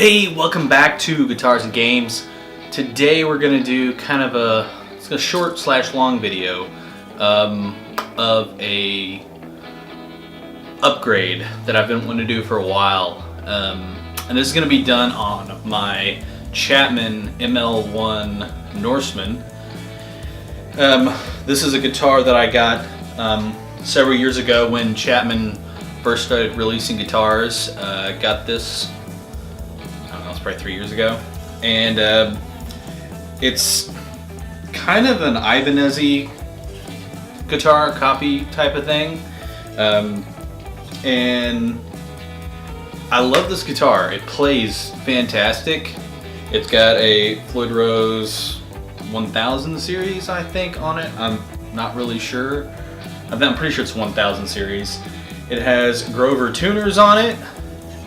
Hey, welcome back to Guitars and Games. Today we're going to do kind of a short slash long video of a upgrade that I've been wanting to do for a while. And this is going to be done on my Chapman ML1 Norseman. This is a guitar that I got several years ago when Chapman first started releasing guitars. Got this, I don't know, it's probably 3 years ago, and it's kind of an Ibanez-y guitar copy type of thing, and I love this guitar. It plays fantastic. It's got a Floyd Rose 1000 series, I think, on it. I'm not really sure. I'm pretty sure it's 1000 series. It has Grover tuners on it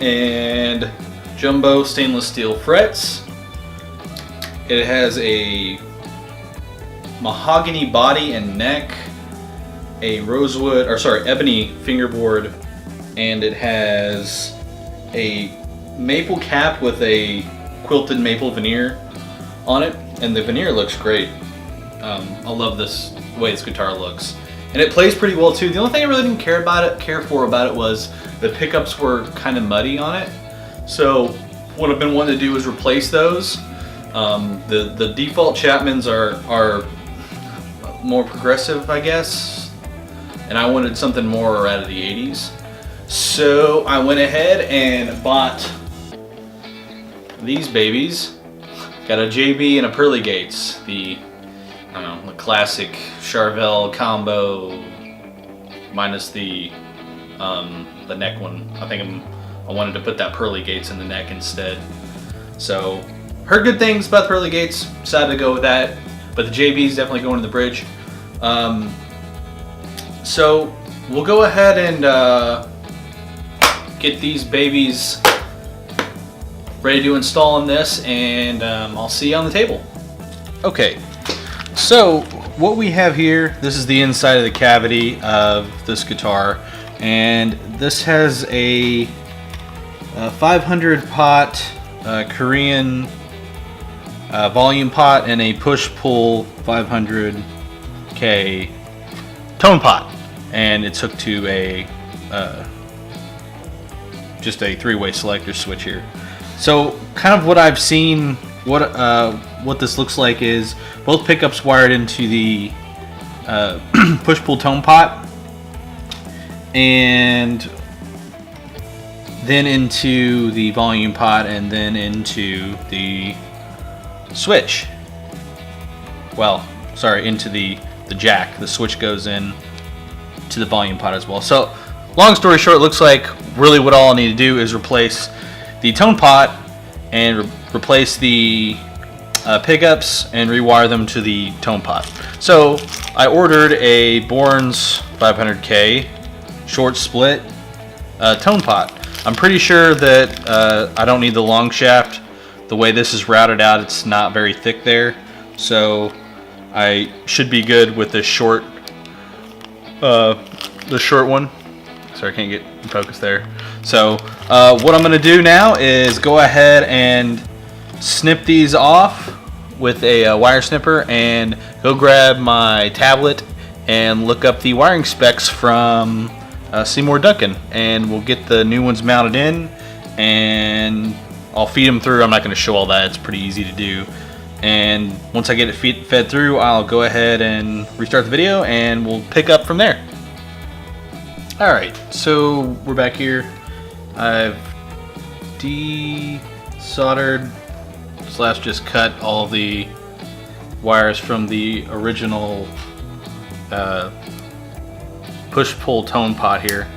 and jumbo stainless steel frets. It has a mahogany body and neck, a ebony fingerboard, and it has a maple cap with a quilted maple veneer on it, and the veneer looks great. I love the way this guitar looks. And it plays pretty well too. The only thing I really didn't care for about it was the pickups were kind of muddy on it. So what I've been wanting to do is replace those. The default Chapmans are more progressive, I guess, and I wanted something more out of the 80s. So I went ahead and bought these babies. Got a JB and a Pearly Gates. The classic Charvel combo minus the neck one. I wanted to put that Pearly Gates in the neck instead. So heard good things about the Pearly Gates, decided to go with that, but the JB is definitely going to the bridge. So we'll go ahead and get these babies ready to install in this, and I'll see you on the table. Okay, so what we have here, this is the inside of the cavity of this guitar, and this has a 500 pot Korean volume pot and a push-pull 500K tone pot, and it's hooked to a just a three-way selector switch here. So kind of what I've seen, what this looks like is both pickups wired into the push-pull tone pot, and then into the volume pot, and then into the switch. Well, sorry, into the jack. The switch goes in to the volume pot as well. So long story short, it looks like really what all I need to do is replace the tone pot and replace the pickups and rewire them to the tone pot. So I ordered a Bourne's 500K short split tone pot. I'm pretty sure that I don't need the long shaft. The way this is routed out, it's not very thick there, so I should be good with this short one. Sorry, I can't get in focus there. So what I'm going to do now is go ahead and snip these off with a wire snipper, and go grab my tablet and look up the wiring specs from Seymour Duncan, and we'll get the new ones mounted in, and I'll feed them through. I'm not going to show all that, it's pretty easy to do. And once I get it fed through, I'll go ahead and restart the video, and we'll pick up from there. Alright, so we're back here. I've desoldered / just cut all the wires from the original push-pull tone pot here.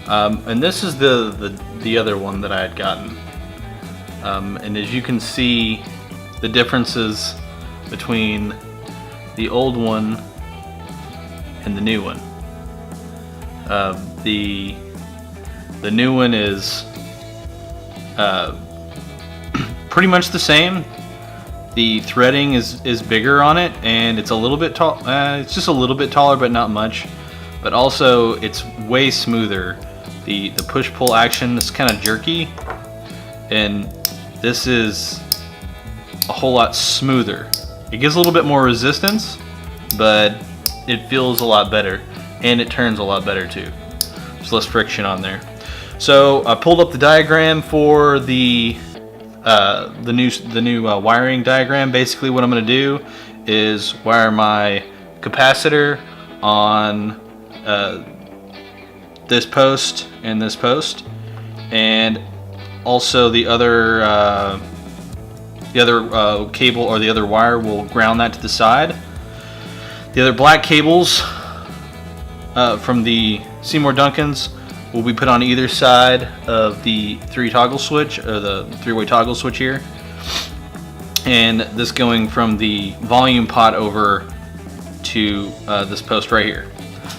And this is the other one that I had gotten. And as you can see, the differences between the old one and the new one. The new one is pretty much the same. The threading is bigger on it, and it's a little bit tall. It's just a little bit taller, but not much. But also, it's way smoother. The push-pull action is kind of jerky, and this is a whole lot smoother. It gives a little bit more resistance, but it feels a lot better, and it turns a lot better too. There's less friction on there. So I pulled up the diagram for the new wiring diagram. Basically, what I'm going to do is wire my capacitor on this post and this post, and also the other cable or the other wire will ground that to the side. The other black cables from the Seymour Duncans will be put on either side of the toggle switch, or the three-way toggle switch here, and this going from the volume pot over to this post right here.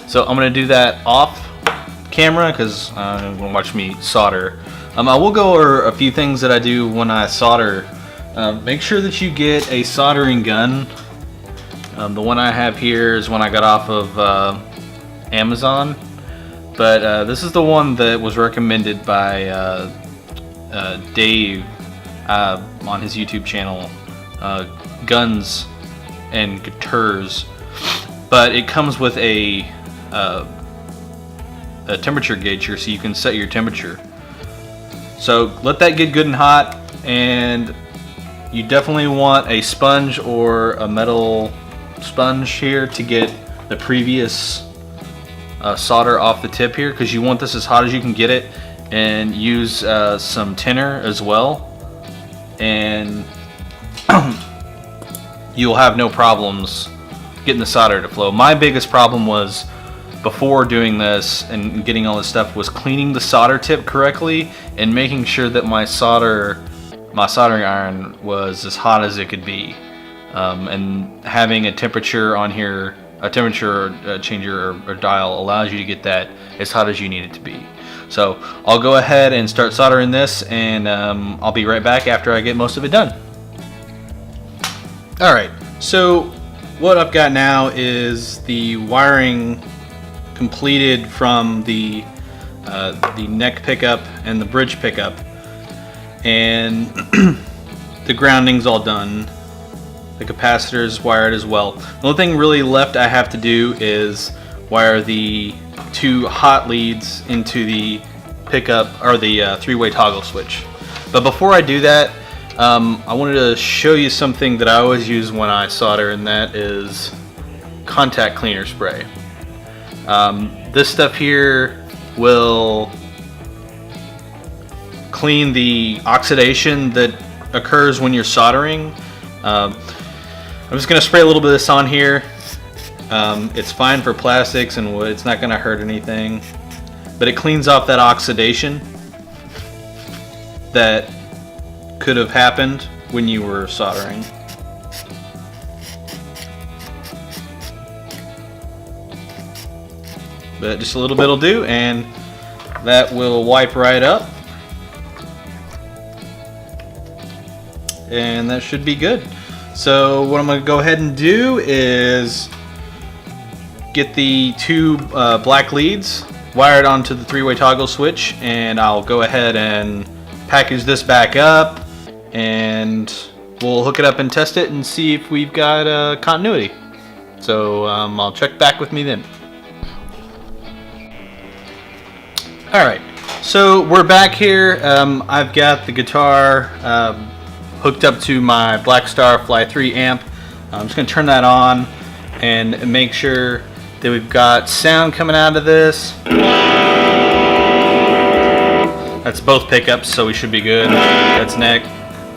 So I'm going to do that off camera because I'm going to watch me solder. I will go over a few things that I do when I solder. Make sure that you get a soldering gun. The one I have here is one I got off of Amazon, but this is the one that was recommended by Dave on his YouTube channel, Guns and Guitars. But it comes with a temperature gauge here, so you can set your temperature. So let that get good and hot, and you definitely want a sponge or a metal sponge here to get the previous solder off the tip here, because you want this as hot as you can get it, and use some tinner as well, and you'll have no problems getting the solder to flow. My biggest problem was, before doing this and getting all this stuff, was cleaning the solder tip correctly and making sure that my soldering iron was as hot as it could be, and having a temperature on here, a temperature changer or dial, allows you to get that as hot as you need it to be. So I'll go ahead and start soldering this, and I'll be right back after I get most of it done. Alright, so what I've got now is the wiring completed from the neck pickup and the bridge pickup, and the grounding's all done. The capacitor is wired as well. The only thing really left I have to do is wire the two hot leads into the pickup, or the three-way toggle switch. But before I do that, I wanted to show you something that I always use when I solder, and that is contact cleaner spray. This stuff here will clean the oxidation that occurs when you're soldering. I'm just going to spray a little bit of this on here. It's fine for plastics and wood, it's not going to hurt anything, but it cleans off that oxidation that could have happened when you were soldering. But just a little bit will do, and that will wipe right up, and that should be good. So what I'm going to go ahead and do is get the two black leads wired onto the three-way toggle switch, and I'll go ahead and package this back up, and we'll hook it up and test it and see if we've got continuity. So I'll check back with me then. Alright, so we're back here. I've got the guitar hooked up to my Blackstar Fly 3 amp. I'm just going to turn that on and make sure that we've got sound coming out of this. That's both pickups, so we should be good. That's neck.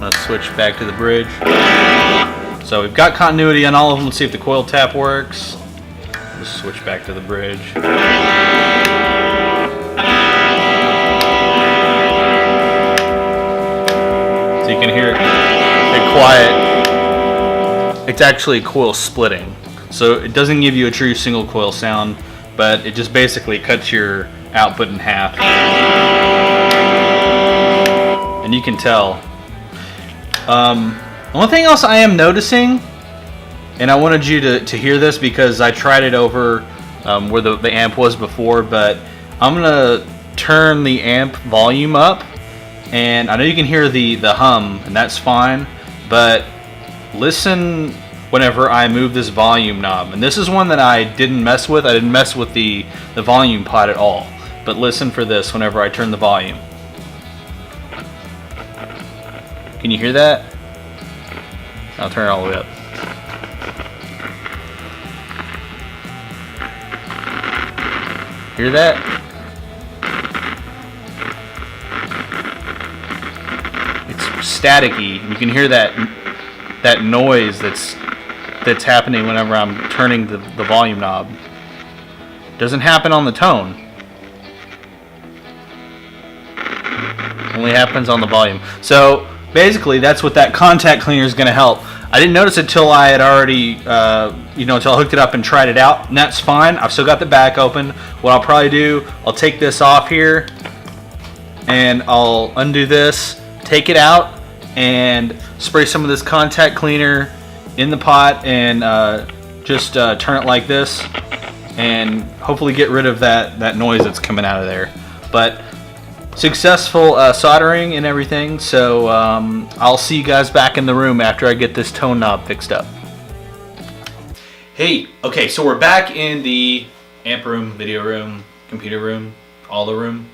Let's switch back to the bridge. So we've got continuity on all of them. Let's see if the coil tap works. Let's switch back to the bridge. So you can hear it quiet. It's actually coil splitting. So it doesn't give you a true single coil sound, but it just basically cuts your output in half. And you can tell. One thing else I am noticing, and I wanted you to hear this because I tried it over where the amp was before, but I'm going to turn the amp volume up and I know you can hear the hum, and that's fine, but listen whenever I move this volume knob. And this is one that I didn't mess with. I didn't mess with the volume pot at all. But listen for this whenever I turn the volume. Can you hear that? I'll turn it all the way up. Hear that? It's staticky. You can hear that noise that's happening whenever I'm turning the volume knob. Doesn't happen on the tone. Only happens on the volume. So basically, that's what that contact cleaner is going to help. I didn't notice it till I had already, until I hooked it up and tried it out, and that's fine. I've still got the back open. What I'll probably do, I'll take this off here, and I'll undo this, take it out, and spray some of this contact cleaner in the pot, and just turn it like this, and hopefully get rid of that noise that's coming out of there. But successful soldering and everything, so I'll see you guys back in the room after I get this tone knob fixed up. Hey, okay, so we're back in the amp room, video room, computer room, all the room,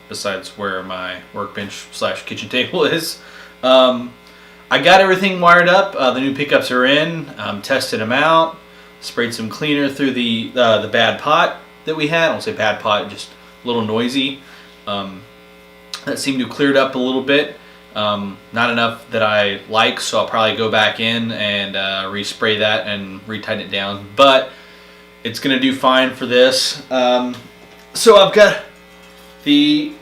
besides where my workbench / kitchen table is. I got everything wired up. The new pickups are in. Tested them out. Sprayed some cleaner through the bad pot that we had. I won't say bad pot, just a little noisy. That seemed to have cleared up a little bit. Not enough that I like, so I'll probably go back in and respray that and retighten it down. But it's going to do fine for this. So I've got the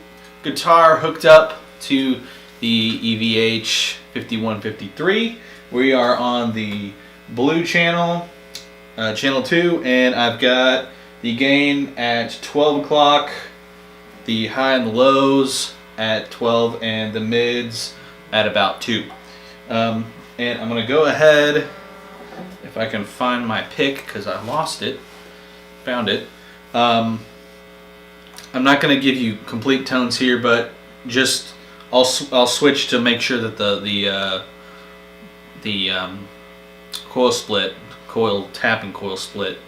guitar hooked up to the EVH 5153. We are on the blue channel, channel 2, and I've got the gain at 12 o'clock, the high and the lows at 12, and the mids at about 2. And I'm going to go ahead, if I can find my pick, because I lost it, found it. I'm not going to give you complete tones here, but just I'll switch to make sure that the coil tap and coil split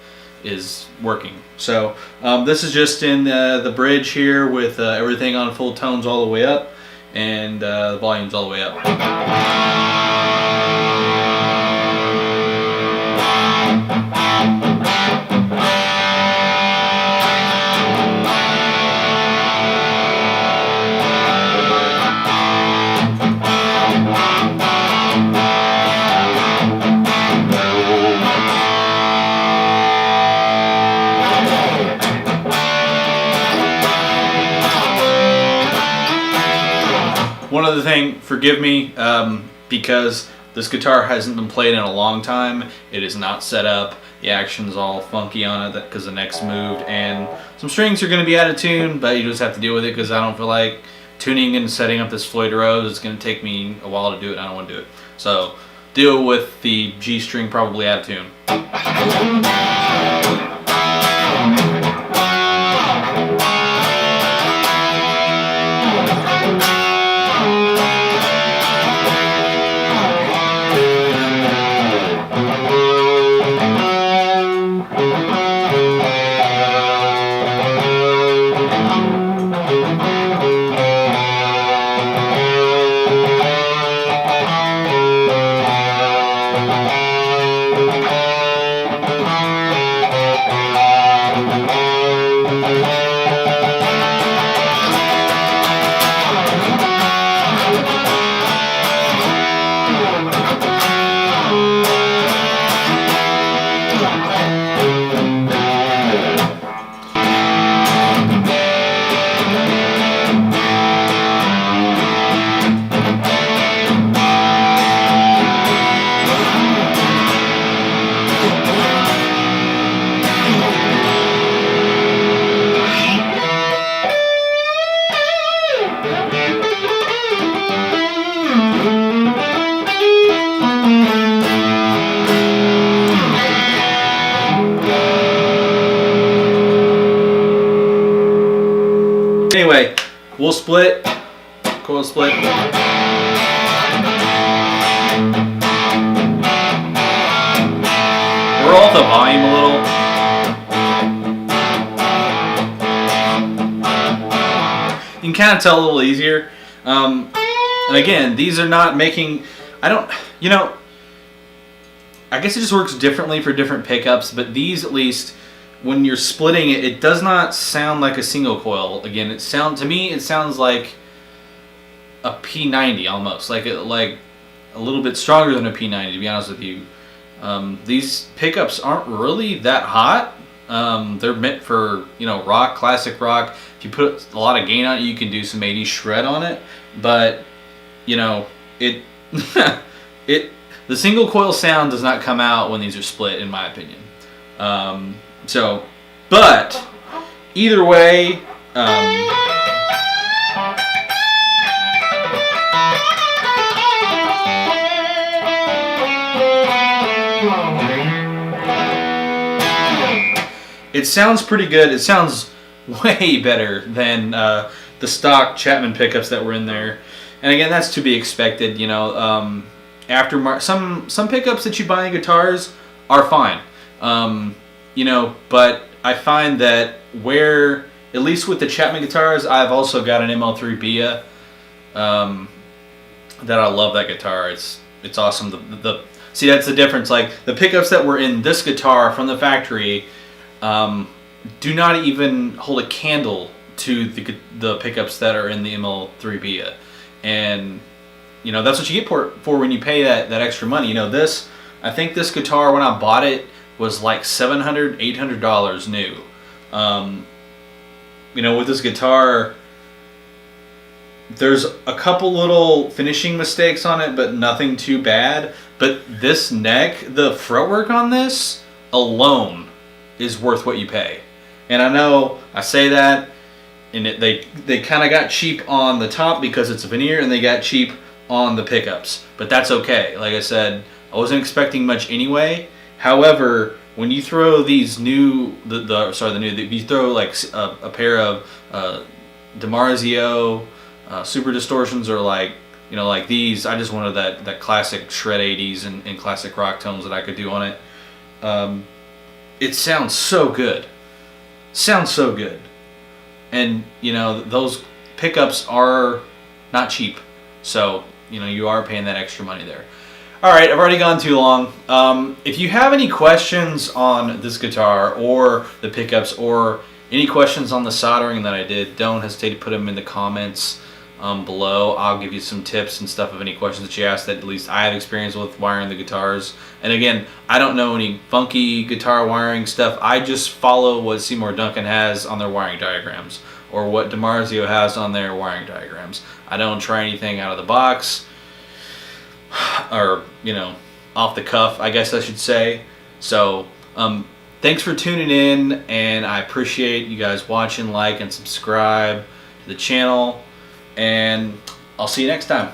is working. So this is just in the bridge here with everything on full tones all the way up, and the volume's all the way up. One other thing, forgive me, because this guitar hasn't been played in a long time. It is not set up. The action's all funky on it because the neck's moved, and some strings are going to be out of tune, but you just have to deal with it because I don't feel like tuning and setting up this Floyd Rose. It's going to take me a while to do it. I don't want to do it. So deal with the G string probably out of tune. Anyway, we'll split, coil split. Roll off the volume a little. You can kind of tell a little easier. And again, these are not making, I guess it just works differently for different pickups, but these at least, when you're splitting it, it does not sound like a single coil. Again, to me, it sounds like a P90 almost, like a little bit stronger than a P90, to be honest with you. These pickups aren't really that hot. They're meant for, rock, classic rock. If you put a lot of gain on it, you can do some 80s shred on it. But, the single coil sound does not come out when these are split, in my opinion. But either way, it sounds pretty good. It sounds way better than the stock Chapman pickups that were in there. And again, that's to be expected. Some pickups that you buy in guitars are fine. But I find that at least with the Chapman guitars, I've also got an ML3 Bia that I love that guitar. It's awesome. See, that's the difference. Like the pickups that were in this guitar from the factory do not even hold a candle to the pickups that are in the ML3 Bia. And that's what you get for when you pay that extra money. I think this guitar, when I bought it, was like $700, $800 new. With this guitar, there's a couple little finishing mistakes on it, but nothing too bad. But this neck, the fretwork on this alone is worth what you pay. And I know I say that, and they kind of got cheap on the top because it's a veneer, and they got cheap on the pickups. But that's okay. Like I said, I wasn't expecting much anyway. However, when you throw these if you throw like a pair of DiMarzio Super Distortions, or like these, I just wanted that classic shred 80s and classic rock tones that I could do on it. It sounds so good. And those pickups are not cheap, so you are paying that extra money there. All right, I've already gone too long. If you have any questions on this guitar or the pickups, or any questions on the soldering that I did, don't hesitate to put them in the comments below. I'll give you some tips and stuff of any questions that you ask that at least I have experience with wiring the guitars. And again, I don't know any funky guitar wiring stuff. I just follow what Seymour Duncan has on their wiring diagrams, or what DiMarzio has on their wiring diagrams. I don't try anything out of the box, or off the cuff, I guess I should say. So thanks for tuning in, and I appreciate you guys watching. Like and subscribe to the channel, and I'll see you next time.